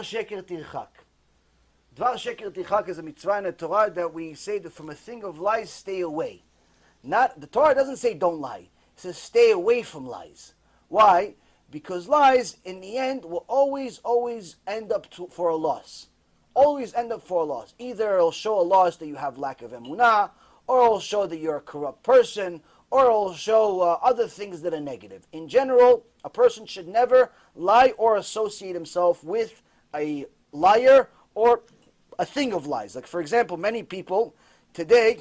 sheker tirchak. Dvar sheker tirchak is a mitzvah in the Torah that we say that from a thing of lies, stay away. The Torah doesn't say don't lie. It says stay away from lies. Why? Because lies, in the end, will always end up for a loss. Always end up for a loss. Either it'll show a loss that you have lack of emunah, or it'll show that you're a corrupt person, or it'll show other things that are negative. In general, a person should never lie or associate himself with a liar or a thing of lies. Like, for example, many people today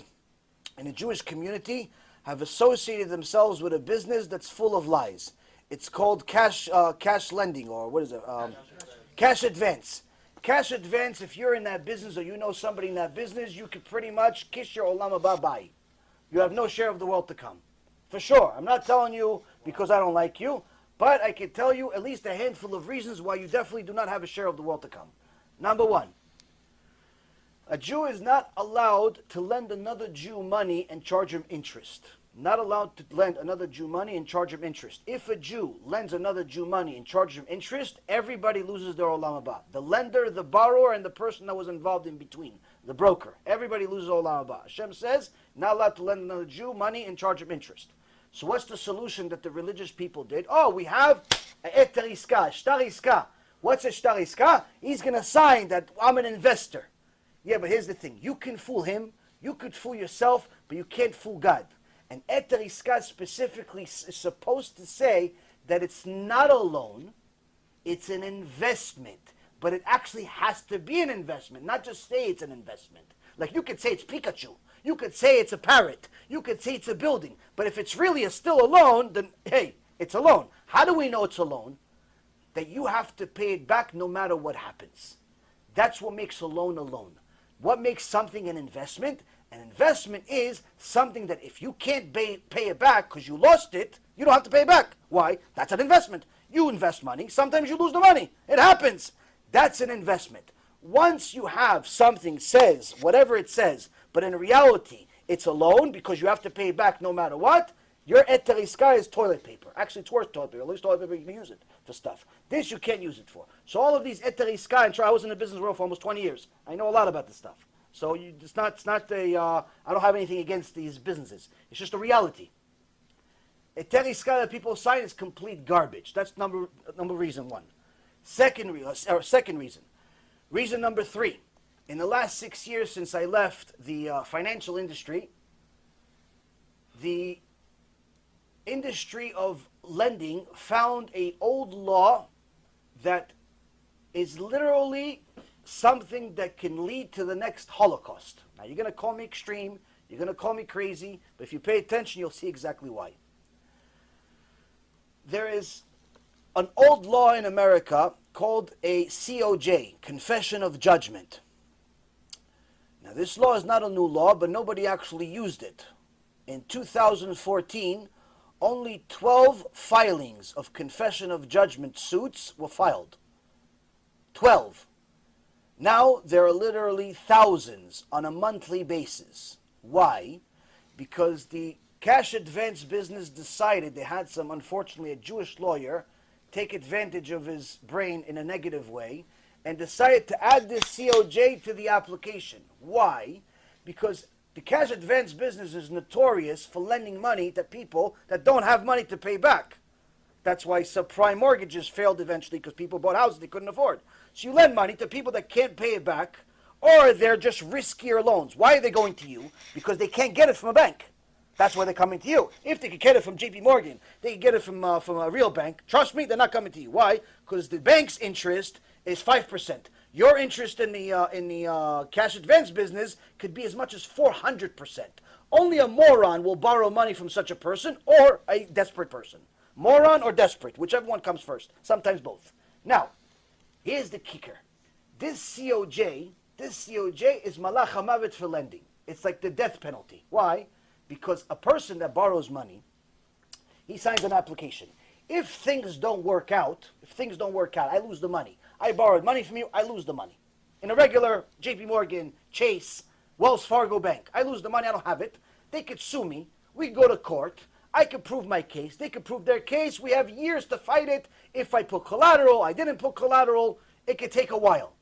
in the Jewish community have associated themselves with a business that's full of lies. It's called cash lending, or what is it? Cash advance. Cash advance, if you're in that business or you know somebody in that business, you could pretty much kiss your olam haba bye. You have no share of the world to come. For sure. I'm not telling you because I don't like you, but I can tell you at least a handful of reasons why you definitely do not have a share of the world to come. Number one, a Jew is not allowed to lend another Jew money and charge him interest. Not allowed to lend another Jew money and charge him interest. If a Jew lends another Jew money and charges him interest, everybody loses their olam haba. The lender, the borrower, and the person that was involved in between, the broker. Everybody loses olam haba. Hashem says, not allowed to lend another Jew money and charge him interest. So what's the solution that the religious people did? Oh, we have a eter iska, shtar iska. What's a shtar iska? He's going to sign that I'm an investor. Yeah, but here's the thing. You can fool him, you could fool yourself, but you can't fool God. And eter iska specifically is supposed to say that it's not a loan, it's an investment. But it actually has to be an investment, not just say it's an investment. Like you could say it's Pikachu, you could say it's a parrot, you could say it's a building. But if it's really still a loan, then hey, it's a loan. How do we know it's a loan? That you have to pay it back no matter what happens. That's what makes a loan a loan. What makes something an investment? An investment is something that if you can't pay it back because you lost it, you don't have to pay it back. Why? That's an investment. You invest money. Sometimes you lose the money. It happens. That's an investment. Once you have something says, whatever it says, but in reality it's a loan because you have to pay it back no matter what, your eter iska is toilet paper. Actually, it's worse toilet paper. At least toilet paper you can use it for stuff. This you can't use it for. So all of these eter iska, and I was in the business world for almost 20 years. I know a lot about this stuff. So it's not I don't have anything against these businesses. It's just a reality. Eter iska that people sign is complete garbage. That's number reason one. Second reason. Reason number three. In the last 6 years since I left the financial industry, the industry of lending found an old law that is literally something that can lead to the next Holocaust. Now you're going to call me extreme, you're going to call me crazy, but if you pay attention you'll see exactly why. There is an old law in America called a COJ, Confession of Judgment. Now this law is not a new law, but nobody actually used it. In 2014, only 12 filings of Confession of Judgment suits were filed. 12. Now there are literally thousands on a monthly basis. Why? Because the cash advance business decided they had unfortunately, a Jewish lawyer take advantage of his brain in a negative way and decided to add this COJ to the application. Why? Because the cash advance business is notorious for lending money to people that don't have money to pay back. That's why subprime mortgages failed eventually, because people bought houses they couldn't afford. So you lend money to people that can't pay it back, or they're just riskier loans. Why are they going to you? Because they can't get it from a bank. That's why they're coming to you. If they could get it from JP Morgan, they could get it from a real bank. Trust me, they're not coming to you. Why? Because the bank's interest is 5%. Your interest in the cash advance business could be as much as 400%. Only a moron will borrow money from such a person, or a desperate person. Moron or desperate, whichever one comes first. Sometimes both. Now, here's the kicker. This COJ is malach hamavet for lending. It's like the death penalty. Why? Because a person that borrows money, he signs an application. If things don't work out, I lose the money. I borrowed money from you, I lose the money. In a regular JP Morgan, Chase, Wells Fargo bank, I lose the money, I don't have it. They could sue me. We go to court. I could prove my case. They could prove their case. We have years to fight it. If I put collateral, I didn't put collateral. It could take a while.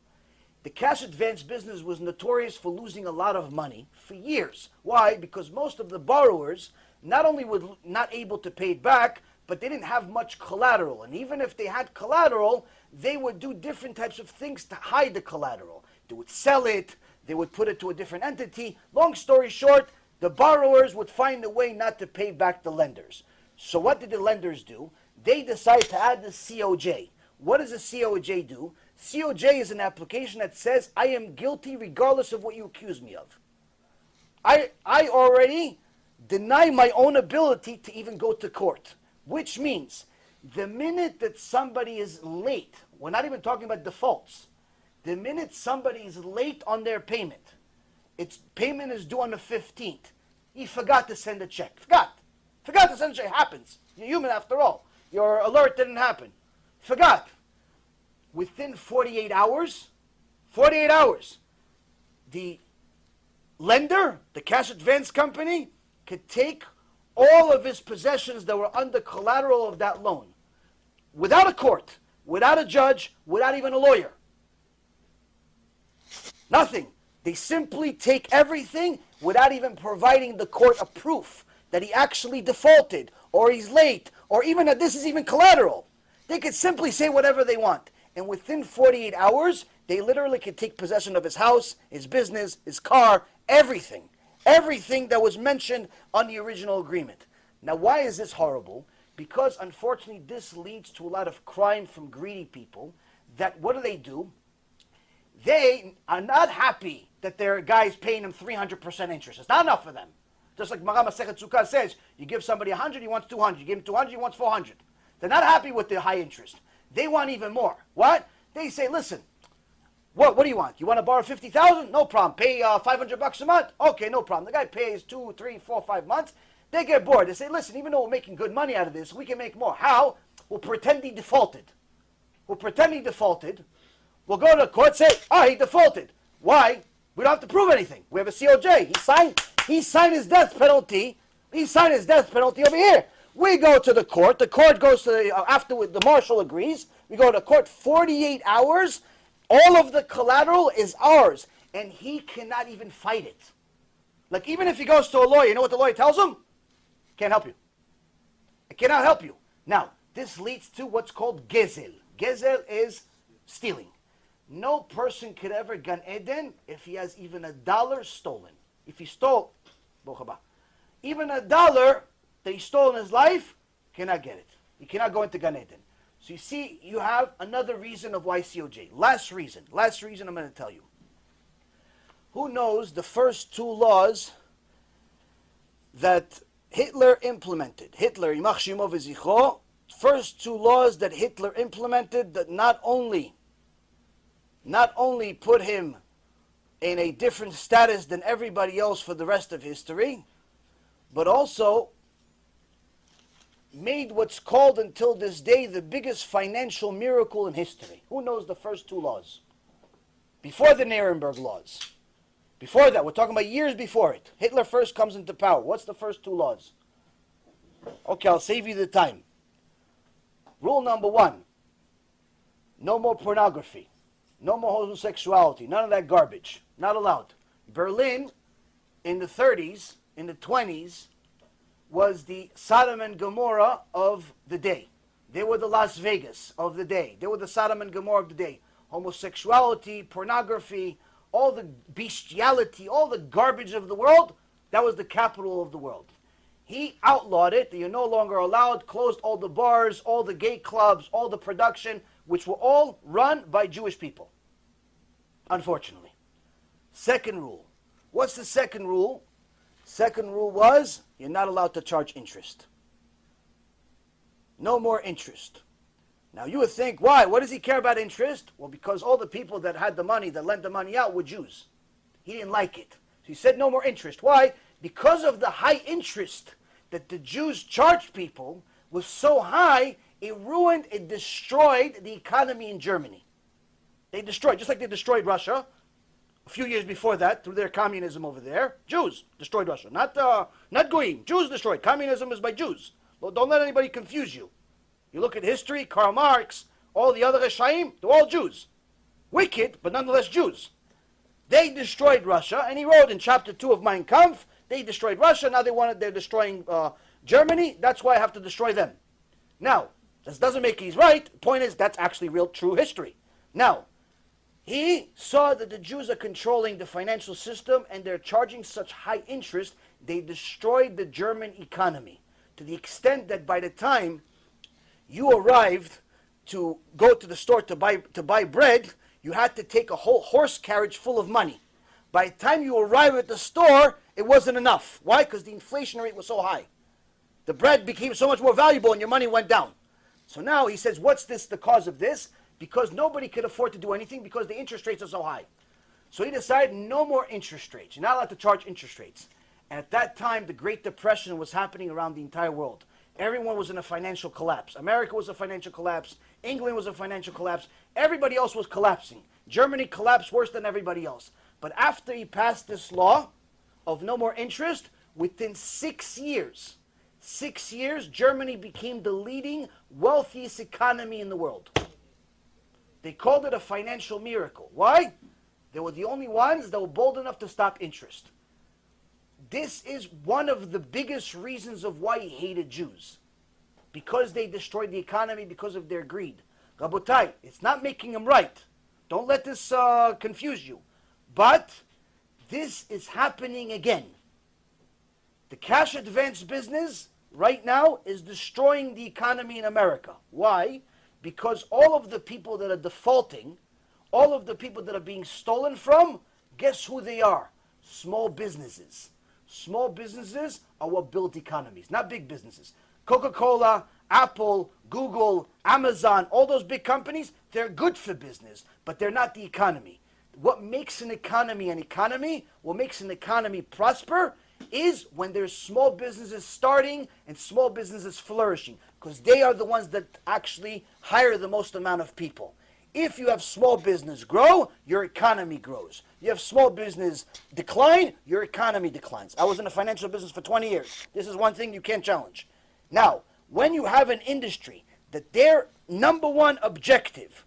The cash advance business was notorious for losing a lot of money for years. Why? Because most of the borrowers not only were not able to pay it back, but they didn't have much collateral. And even if they had collateral, they would do different types of things to hide the collateral. They would sell it, they would put it to a different entity. Long story short, the borrowers would find a way not to pay back the lenders. So what did the lenders do? They decided to add the COJ. What does a COJ do? COJ is an application that says, I am guilty regardless of what you accuse me of. I already deny my own ability to even go to court. Which means, the minute that somebody is late, we're not even talking about defaults, the minute somebody is late on their payment, its payment is due on the 15th, he forgot to send a check. Forgot to send a check. It happens. You're human after all. Your alert didn't happen. Forgot. Within 48 hours, the lender, the cash advance company, could take all of his possessions that were under collateral of that loan, without a court, without a judge, without even a lawyer. Nothing. They simply take everything without even providing the court a proof that he actually defaulted, or he's late, or even that this is even collateral. They could simply say whatever they want. And within 48 hours, they literally could take possession of his house, his business, his car, everything. Everything that was mentioned on the original agreement. Now, why is this horrible? Because, unfortunately, this leads to a lot of crime from greedy people. That, what do? They are not happy that their guy's paying them 300% interest. It's not enough for them. Just like Maram Masechet Sukkah says, you give somebody 100, he wants 200. You give him 200, he wants 400. They're not happy with the high interest. They want even more. What? They say, listen, what do you want? You want to borrow 50,000? No problem. Pay $500 a month? Okay, no problem. The guy pays 2, 3, 4, 5 months. They get bored. They say, listen, even though we're making good money out of this, we can make more. How? We'll pretend he defaulted. We'll We'll go to the court, say, he defaulted. Why? We don't have to prove anything. We have a COJ. He signed his death penalty. He signed his death penalty over here. We go to the court. The court goes to after the marshal agrees. We go to court 48 hours. All of the collateral is ours. And he cannot even fight it. Like, even if he goes to a lawyer, you know what the lawyer tells him? Can't help you. I cannot help you. Now, this leads to what's called gezel. Gezel is stealing. No person could ever Gan Eden if he has even $1 stolen. If he stole, even $1 that he stole in his life, cannot get it. He cannot go into Gan Eden. So you see, you have another reason of why COJ. Last reason I'm going to tell you. Who knows the first two laws that Hitler implemented? Hitler, Yimach Shemo v'Zichro, first two laws that Hitler implemented that not only put him in a different status than everybody else for the rest of history, but also made what's called until this day the biggest financial miracle in history. Who knows the first two laws? Before the Nuremberg laws. Before that, we're talking about years before it. Hitler first comes into power. What's the first two laws? Okay, I'll save you the time. Rule number 1. No more pornography. No more homosexuality. None of that garbage. Not allowed. Berlin, in the 30s, in the 20s, was the Sodom and Gomorrah of the day. They were the Las Vegas of the day. They were the Sodom and Gomorrah of the day. Homosexuality, pornography, all the bestiality, all the garbage of the world, that was the capital of the world. He outlawed it. You're no longer allowed, closed all the bars, all the gay clubs, all the production, which were all run by Jewish people, unfortunately. Second rule. What's the second rule? Second rule was, you're not allowed to charge interest. No more interest. Now you would think, why? What does he care about interest? Well, because all the people that had the money, that lent the money out, were Jews. He didn't like it. So he said no more interest. Why? Because of the high interest that the Jews charged people was so high, it ruined, it destroyed the economy in Germany. They destroyed, just like they destroyed Russia a few years before that through their communism over there. Jews destroyed Russia, not Goyim. Jews destroyed. Communism is by Jews. Don't let anybody confuse you. You look at history, Karl Marx, all the other Reshaim, they're all Jews. Wicked, but nonetheless Jews. They destroyed Russia, and he wrote in chapter 2 of Mein Kampf, they destroyed Russia, now they're destroying Germany, that's why I have to destroy them. Now, this doesn't make he's right. The point is, that's actually real, true history. Now, he saw that the Jews are controlling the financial system and they're charging such high interest, they destroyed the German economy to the extent that by the time you arrived to go to the store to buy bread, you had to take a whole horse carriage full of money. By the time you arrived at the store, it wasn't enough. Why? Because the inflation rate was so high. The bread became so much more valuable and your money went down. So now he says, what's the cause of this? Because nobody could afford to do anything because the interest rates are so high. So he decided no more interest rates. You're not allowed to charge interest rates. And at that time, the Great Depression was happening around the entire world. Everyone was in a financial collapse. America was a financial collapse. England was a financial collapse. Everybody else was collapsing. Germany collapsed worse than everybody else. But after he passed this law of no more interest, within 6 years, Germany became the leading, wealthiest economy in the world. They called it a financial miracle. Why? They were the only ones that were bold enough to stop interest. This is one of the biggest reasons of why he hated Jews. Because they destroyed the economy because of their greed. Rabotai, it's not making them right. Don't let this confuse you. But this is happening again. The cash advance business right now is destroying the economy in America. Why? Because all of the people that are defaulting, all of the people that are being stolen from, guess who they are? Small businesses. Small businesses are what build economies, not big businesses. Coca-Cola, Apple, Google, Amazon, all those big companies, they're good for business, but they're not the economy. What makes an economy, what makes an economy prosper, is when there's small businesses starting and small businesses flourishing, because they are the ones that actually hire the most amount of people. If you have small business grow, your economy grows. You have small business decline, your economy declines. I was in the financial business for 20 years. This is one thing you can't challenge. Now, when you have an industry that their number one objective,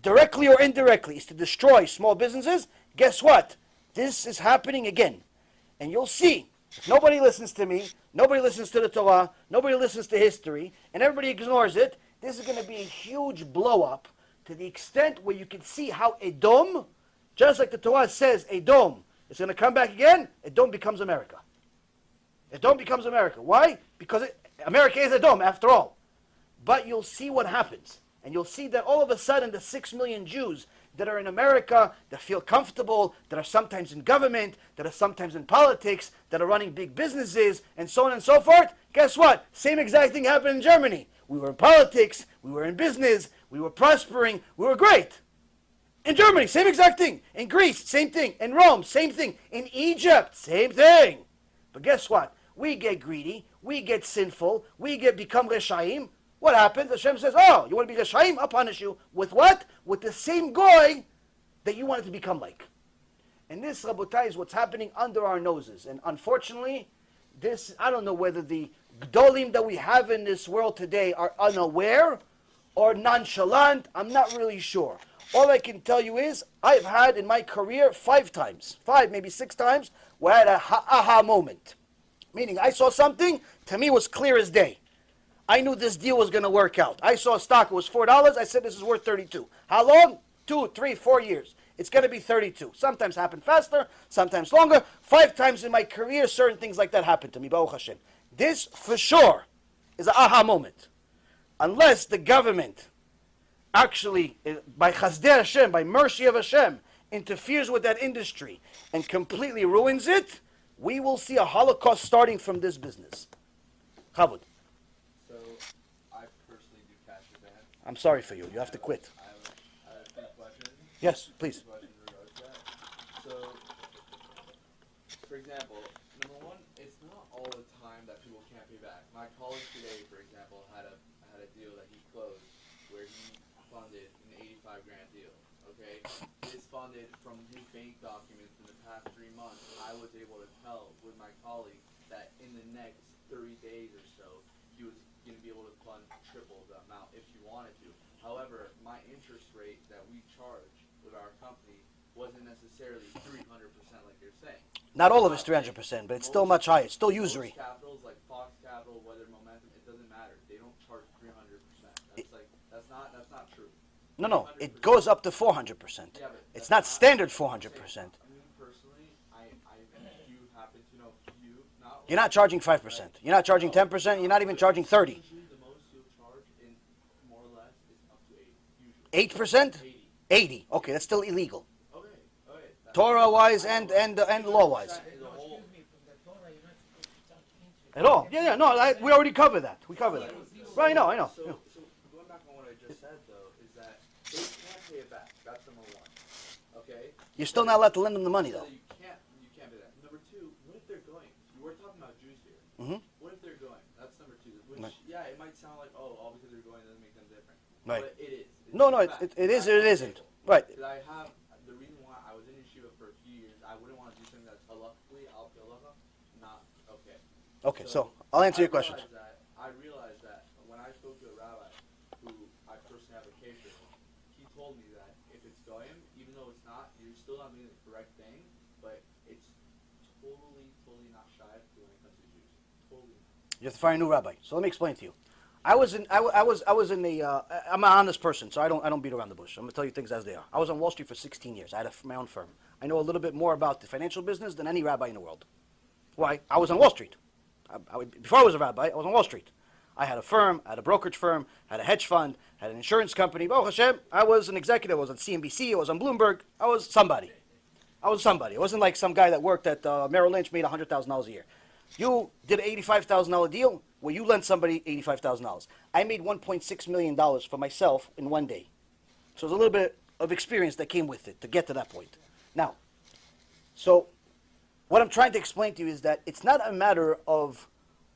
directly or indirectly, is to destroy small businesses, guess what? This is happening again. And you'll see, if nobody listens to me, nobody listens to the Torah, nobody listens to history, and everybody ignores it, this is going to be a huge blow-up to the extent where you can see how Edom, just like the Torah says, Edom is going to come back again, Edom becomes America. Edom becomes America. Why? Because America is Edom, after all. But you'll see what happens. And you'll see that all of a sudden the 6 million Jews that are in America, that feel comfortable, that are sometimes in government, that are sometimes in politics, that are running big businesses, and so on and so forth, guess what? Same exact thing happened in Germany. We were in politics, we were in business, we were prospering, we were great. In Germany, same exact thing. In Greece, same thing. In Rome, same thing. In Egypt, same thing. But guess what? We get greedy, we get sinful, we become Reshaim. What happens? Hashem says, oh, you want to be Reshaim? I'll punish you. With what? With the same goy that you wanted to become like. And this, Rabotai, is what's happening under our noses. And unfortunately, this, I don't know whether the Gdolim that we have in this world today are unaware or nonchalant. I'm not really sure. All I can tell you is, I've had in my career 5 times, 5, maybe 6 times, where I had a aha moment. Meaning, I saw something, to me was clear as day. I knew this deal was going to work out. I saw a stock, it was $4. I said, this is worth 32. How long? 2, 3, 4 years. It's going to be 32. Sometimes happen faster, sometimes longer. 5 times in my career, certain things like that happened to me, Baruch Hashem. This, for sure, is an aha moment. Unless the government actually, by Chazdei Hashem, by mercy of Hashem, interferes with that industry and completely ruins it, we will see a Holocaust starting from this business. Chavod. I'm sorry for you. You have to quit. I have 2 questions. Yes, please. 2 questions regarding that. So, for example, number 1, it's not all the time that people can't pay back. My colleague today, for example, had a deal that he closed where he funded an $85,000 deal. Okay, it's funded from his bank documents in the past 3 months. I was able to tell with my colleague that in the next 30 days or so, he was going to be able to fund triple the amount if he wanted to. However, my interest rate that we charge with our company wasn't necessarily 300% like you're saying. Not all of it's 300%, but it's still much higher. It's still usury. Most capitals like Fox Capital, Weather Momentum, it doesn't matter. They don't charge 300%. That's not true. No, it goes up to 400%. Yeah, but It's not standard 400%. Me personally, if you happen to know not You're not charging 5%. You're not charging 10%. You're not even charging 30. Usually the most you'll charge in more or less is up to 80. Usually. 8%? 80. Okay, that's still illegal. Okay. Torah-wise and law-wise. At all? Yeah. No, we already covered that. We covered that. Right, I know. So going back on what I just said, though, is that they can't pay it back. That's number one. Okay? You're still not allowed to lend them the money, though. You can't pay that. Number two, what if they're going? We're talking about Jews here. Mm-hmm. What if they're going? That's number two. Which, yeah, it might sound like, all because they're going doesn't make them different. Right. But it is. No, it is or it isn't. Right. I have the reason why I was in yeshiva for a few years. I wouldn't want to do something that's halakhically al halacha not okay. Okay, so I'll answer your questions. I realized that when I spoke to a rabbi who I personally have a case with, he told me that if it's goyim, even though it's not, you're still not doing the correct thing, but it's totally not shy when it comes to Jews. Totally not. You have to find a new rabbi. So let me explain to you. I'm an honest person, so I don't beat around the bush. I'm gonna tell you things as they are. I was on Wall Street for 16 years. I had my own firm. I know a little bit more about the financial business than any rabbi in the world. Why? I was on Wall Street. Before I was a rabbi, I was on Wall Street. I had a firm, I had a brokerage firm, had a hedge fund, had an insurance company. Baruch Hashem, I was an executive. I was on CNBC. I was on Bloomberg. I was somebody. It wasn't like some guy that worked at Merrill Lynch, made $100,000 a year. You did an $85,000 deal where you lent somebody $85,000. I made $1.6 million for myself in one day. So there's a little bit of experience that came with it to get to that point. Now, so what I'm trying to explain to you is that it's not a matter of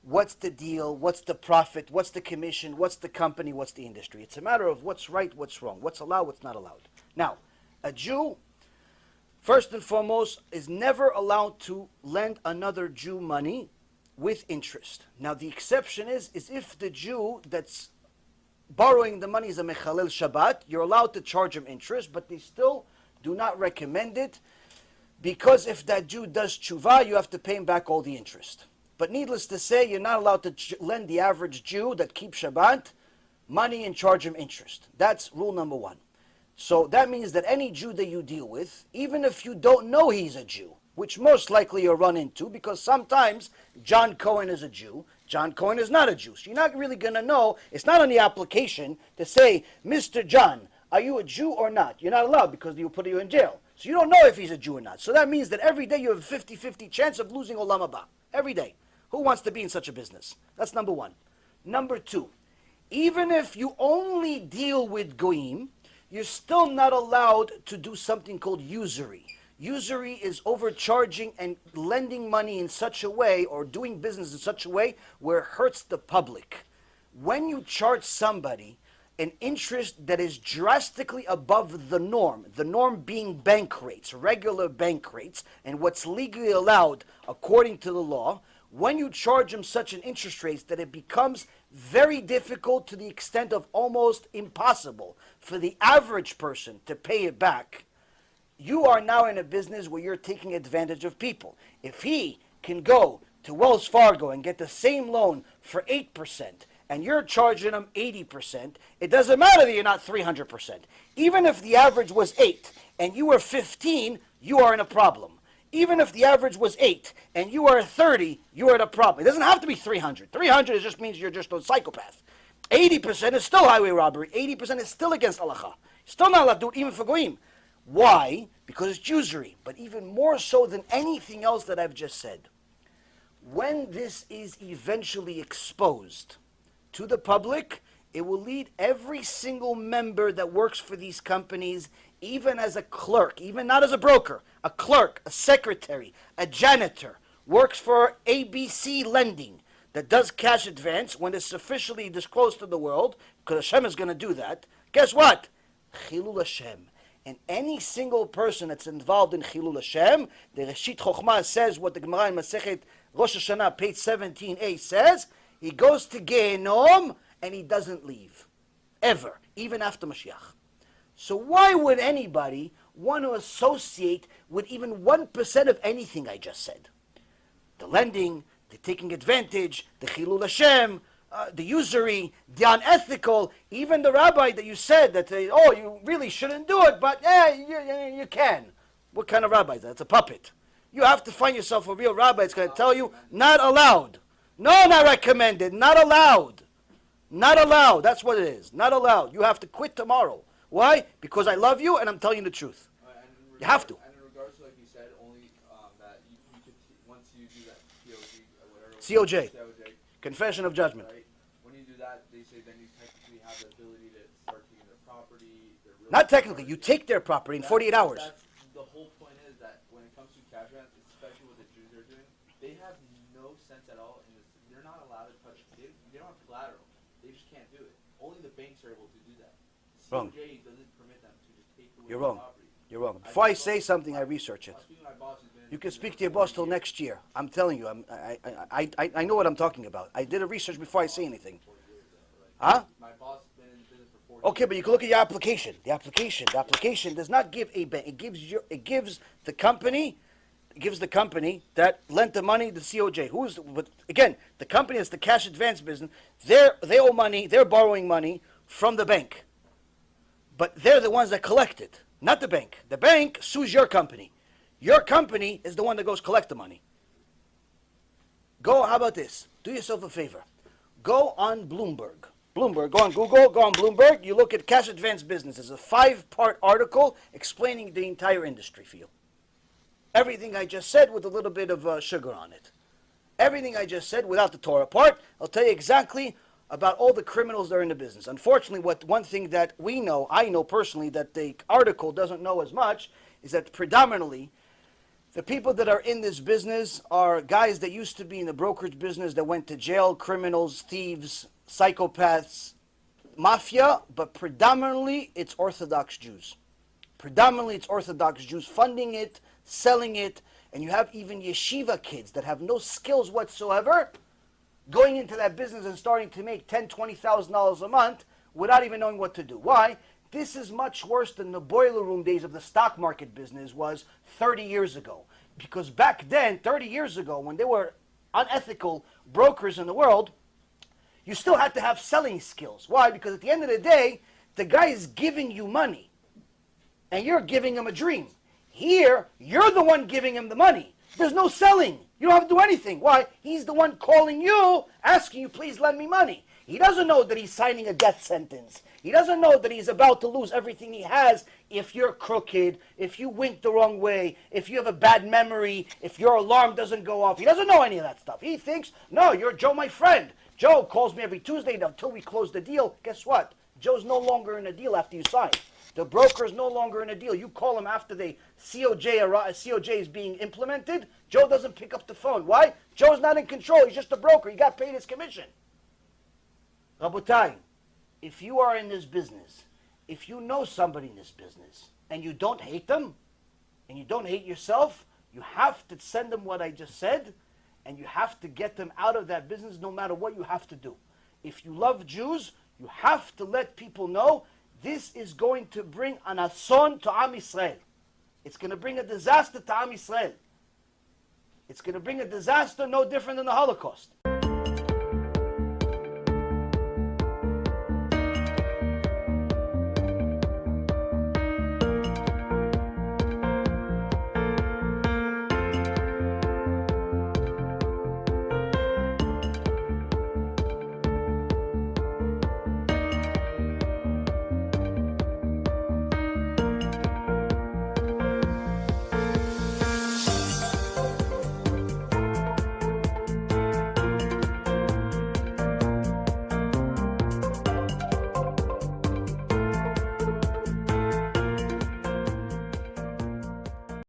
what's the deal, what's the profit, what's the commission, what's the company, what's the industry. It's a matter of what's right, what's wrong, what's allowed, what's not allowed. Now, a Jew, first and foremost, is never allowed to lend another Jew money with interest. Now, the exception is if the Jew that's borrowing the money is a mechalel Shabbat, you're allowed to charge him interest, but they still do not recommend it, because if that Jew does tshuva, you have to pay him back all the interest. But needless to say, you're not allowed to lend the average Jew that keeps Shabbat money and charge him interest. That's rule number one. So that means that any Jew that you deal with, even if you don't know he's a Jew, which most likely you'll run into, because sometimes John Cohen is a Jew, John Cohen is not a Jew. So you're not really going to know. It's not on the application to say, Mr. John, are you a Jew or not? You're not allowed, because he'll put you in jail. So you don't know if he's a Jew or not. So that means that every day you have a 50-50 chance of losing Olam Haba. Every day. Who wants to be in such a business? That's number one. Number two, even if you only deal with goyim, you're still not allowed to do something called usury. Usury is overcharging and lending money in such a way, or doing business in such a way where it hurts the public. When you charge somebody an interest that is drastically above the norm being bank rates, regular bank rates, and what's legally allowed according to the law, when you charge them such an interest rate that it becomes very difficult, to the extent of almost impossible for the average person to pay it back, you are now in a business where you're taking advantage of people. If he can go to Wells Fargo and get the same loan for 8%, and you're charging him 80%, it doesn't matter that you're not 300%. Even if the average was 8 and you were 15, you are in a problem. Even if the average was 8 and you are 30, you are in a problem. It doesn't have to be 300. 300 just means you're just a psychopath. 80% is still highway robbery. 80% is still against halacha. Still not allowed to do it even for goyim. Why? Because it's usury. But even more so than anything else that I've just said, when this is eventually exposed to the public, it will lead every single member that works for these companies, even as a clerk, even not as a broker, a clerk, a secretary, a janitor, works for ABC Lending, that does cash advance when it's officially disclosed to the world, because Hashem is going to do that. Guess what? Chilul Hashem. And any single person that's involved in Chilul Hashem, the Reshit Chochmah says what the Gemara in Masechet Rosh Hashanah, page 17a says, he goes to Gehenom and he doesn't leave. ever, even after Mashiach. So why would anybody want to associate with even 1% of anything I just said? The lending, the taking advantage, the chilul Hashem, the usury, the unethical, even the rabbi that you said that, oh, you really shouldn't do it, but you can. What kind of rabbi is that? It's a puppet. You have to find yourself a real rabbi that's going to tell you, not allowed. No, not recommended. Not allowed. Not allowed. That's what it is. Not allowed. You have to quit tomorrow. Why? Because I love you and I'm telling you the truth. You have to. And in regards to, like you said, only that you could, once you do that COJ. Confession of judgment. Right? When you do that, they say then you technically have the ability to start taking their property. Their real Not technically. You take their property in 48 hours. The whole point is that when it comes to cash rents, especially what the Jews are doing, they have no sense at all in this. They're not allowed to touch. They don't have collateral. They just can't do it. Only the banks are able to do that. Wrong. COJ doesn't permit them to just take away You're the wrong. property. You're wrong. Before I say something, I research it. You can speak to your boss till next year. I'm telling you, I know what I'm talking about. I did a research before I say anything. Huh? My boss has been in business for 40 Okay, but you can look at your application. The application does not give a bank. It gives the company that lent the money, the COJ. But again, the company is the cash advance business. They owe money. They're borrowing money from the bank. But they're the ones that collect it, not the bank. The bank sues your company. Your company is the one that goes collect the money. How about this? Do yourself a favor. Go on Bloomberg. Go on Google, go on Bloomberg. You look at cash advance business. It's a 5-part article explaining the entire industry for you. Everything I just said with a little bit of sugar on it. Everything I just said without the Torah part. I'll tell you exactly about all the criminals that are in the business. Unfortunately, one thing that I know personally, that the article doesn't know as much, is that predominantly the people that are in this business are guys that used to be in the brokerage business that went to jail, criminals, thieves, psychopaths, mafia, but predominantly it's Orthodox Jews. Predominantly it's Orthodox Jews funding it, selling it, and you have even yeshiva kids that have no skills whatsoever going into that business and starting to make $10,000, $20,000 a month without even knowing what to do. Why? This is much worse than the boiler room days of the stock market business was 30 years ago. Because back then, 30 years ago, when there were unethical brokers in the world, you still had to have selling skills. Why? Because at the end of the day, the guy is giving you money, and you're giving him a dream. Here, you're the one giving him the money. There's no selling. You don't have to do anything. Why? He's the one calling you, asking you, please lend me money. He doesn't know that he's signing a death sentence. He doesn't know that he's about to lose everything he has if you're crooked, if you wink the wrong way, if you have a bad memory, if your alarm doesn't go off. He doesn't know any of that stuff. He thinks, no, you're Joe, my friend. Joe calls me every Tuesday until we close the deal. Guess what? Joe's no longer in a deal after you sign. The broker is no longer in a deal. You call him after the COJ is being implemented. Joe doesn't pick up the phone. Why? Joe's not in control. He's just a broker. He got paid his commission. Rabotai, if you are in this business, if you know somebody in this business, and you don't hate them, and you don't hate yourself, you have to send them what I just said, and you have to get them out of that business no matter what you have to do. If you love Jews, you have to let people know this is going to bring an ason to Am Yisrael. It's going to bring a disaster to Am Yisrael. It's going to bring a disaster no different than the Holocaust.